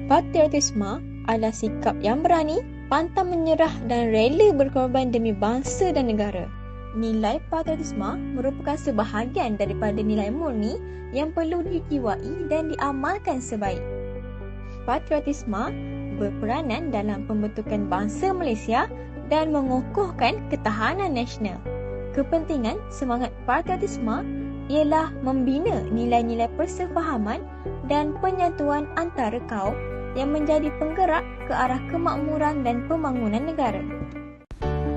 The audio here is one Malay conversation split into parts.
Patriotisme adalah sikap yang berani, pantang menyerah dan rela berkorban demi bangsa dan negara. Nilai patriotisme merupakan sebahagian daripada nilai murni yang perlu dijiwai dan diamalkan sebaik. Patriotisme berperanan dalam pembentukan bangsa Malaysia dan mengukuhkan ketahanan nasional. Kepentingan semangat patriotisme ialah membina nilai-nilai persefahaman dan penyatuan antara kaum yang menjadi penggerak ke arah kemakmuran dan pembangunan negara.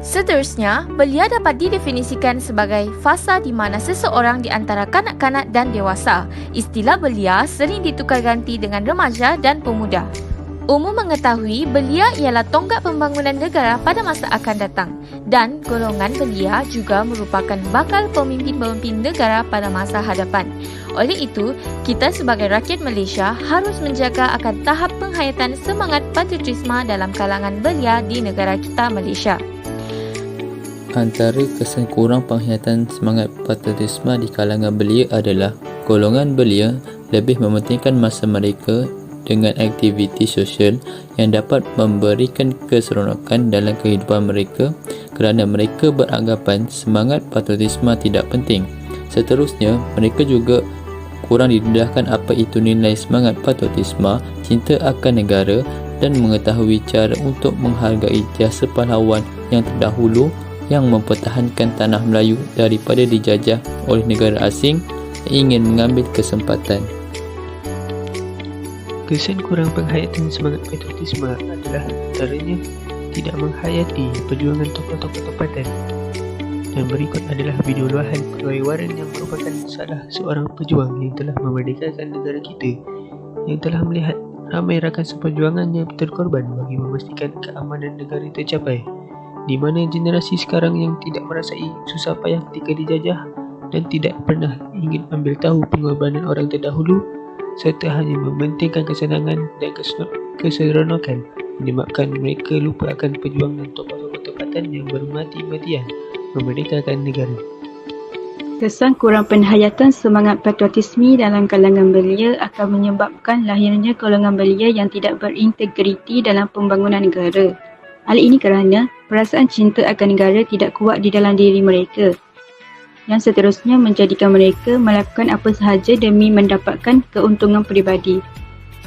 Seterusnya, belia dapat didefinisikan sebagai fasa di mana seseorang di antara kanak-kanak dan dewasa. Istilah belia sering ditukar ganti dengan remaja dan pemuda. Umum mengetahui belia ialah tonggak pembangunan negara pada masa akan datang dan golongan belia juga merupakan bakal pemimpin-pemimpin negara pada masa hadapan. Oleh itu, kita sebagai rakyat Malaysia harus menjaga akan tahap penghayatan semangat patriotisme dalam kalangan belia di negara kita Malaysia. Antara kesan kurang penghayatan semangat patriotisme di kalangan belia adalah golongan belia lebih mementingkan masa mereka dengan aktiviti sosial yang dapat memberikan keseronokan dalam kehidupan mereka kerana mereka beranggapan semangat patriotisme tidak penting. Seterusnya, mereka juga kurang didedahkan apa itu nilai semangat patriotisme, cinta akan negara dan mengetahui cara untuk menghargai jasa pahlawan yang terdahulu yang mempertahankan tanah Melayu daripada dijajah oleh negara asing yang ingin mengambil kesempatan. Kesan kurang penghayatan semangat patriotisme adalah antaranya tidak menghayati perjuangan tokoh-tokoh tempatan. Dan berikut adalah video luahan Pegawai Waran yang merupakan salah seorang pejuang yang telah memerdekakan negara kita, yang telah melihat ramai rakan seperjuangan yang terkorban bagi memastikan keamanan negara tercapai, di mana generasi sekarang yang tidak merasai susah payah ketika dijajah dan tidak pernah ingin ambil tahu pengorbanan orang terdahulu serta hanya mementingkan kesenangan dan keseronokan, menyebabkan mereka lupa akan perjuangan tokoh-tokoh tempatan yang bermati-matian memerdekakan negara. Kesan kurang penghayatan semangat patriotisme dalam kalangan belia akan menyebabkan lahirnya golongan belia yang tidak berintegriti dalam pembangunan negara. Hal ini kerana perasaan cinta akan negara tidak kuat di dalam diri mereka, yang seterusnya menjadikan mereka melakukan apa sahaja demi mendapatkan keuntungan peribadi.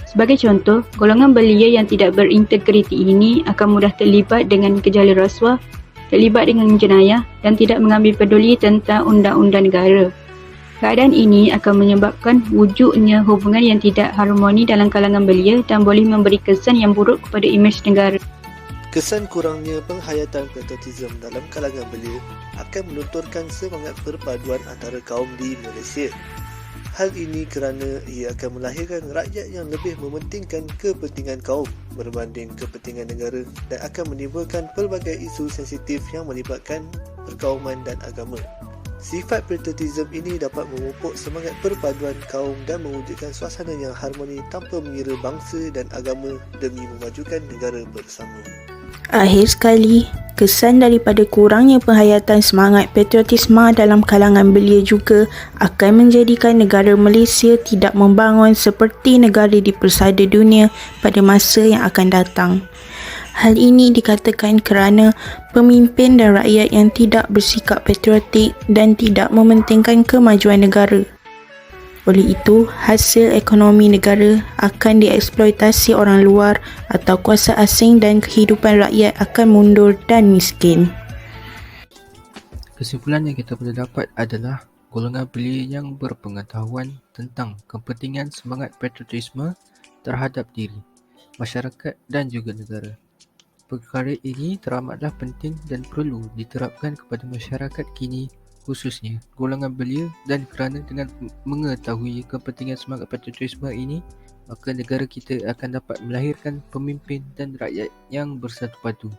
Sebagai contoh, golongan belia yang tidak berintegriti ini akan mudah terlibat dengan gejala rasuah, terlibat dengan jenayah dan tidak mengambil peduli tentang undang-undang negara. Keadaan ini akan menyebabkan wujudnya hubungan yang tidak harmoni dalam kalangan belia dan boleh memberi kesan yang buruk kepada imej negara. Kesan kurangnya penghayatan patriotisme dalam kalangan belia akan melunturkan semangat perpaduan antara kaum di Malaysia. Hal ini kerana ia akan melahirkan rakyat yang lebih mementingkan kepentingan kaum berbanding kepentingan negara dan akan menimbulkan pelbagai isu sensitif yang melibatkan perkauman dan agama. Sifat patriotisme ini dapat memupuk semangat perpaduan kaum dan mewujudkan suasana yang harmoni tanpa mengira bangsa dan agama demi memajukan negara bersama. Akhir sekali, kesan daripada kurangnya penghayatan semangat patriotisme dalam kalangan belia juga akan menjadikan negara Malaysia tidak membangun seperti negara di persada dunia pada masa yang akan datang. Hal ini dikatakan kerana pemimpin dan rakyat yang tidak bersikap patriotik dan tidak mementingkan kemajuan negara. Oleh itu, hasil ekonomi negara akan dieksploitasi orang luar atau kuasa asing dan kehidupan rakyat akan mundur dan miskin. Kesimpulan yang kita boleh dapat adalah golongan belia yang berpengetahuan tentang kepentingan semangat patriotisme terhadap diri, masyarakat dan juga negara. Perkara ini teramatlah penting dan perlu diterapkan kepada masyarakat kini, khususnya golongan belia, dan kerana dengan mengetahui kepentingan semangat patriotisme ini, maka negara kita akan dapat melahirkan pemimpin dan rakyat yang bersatu padu.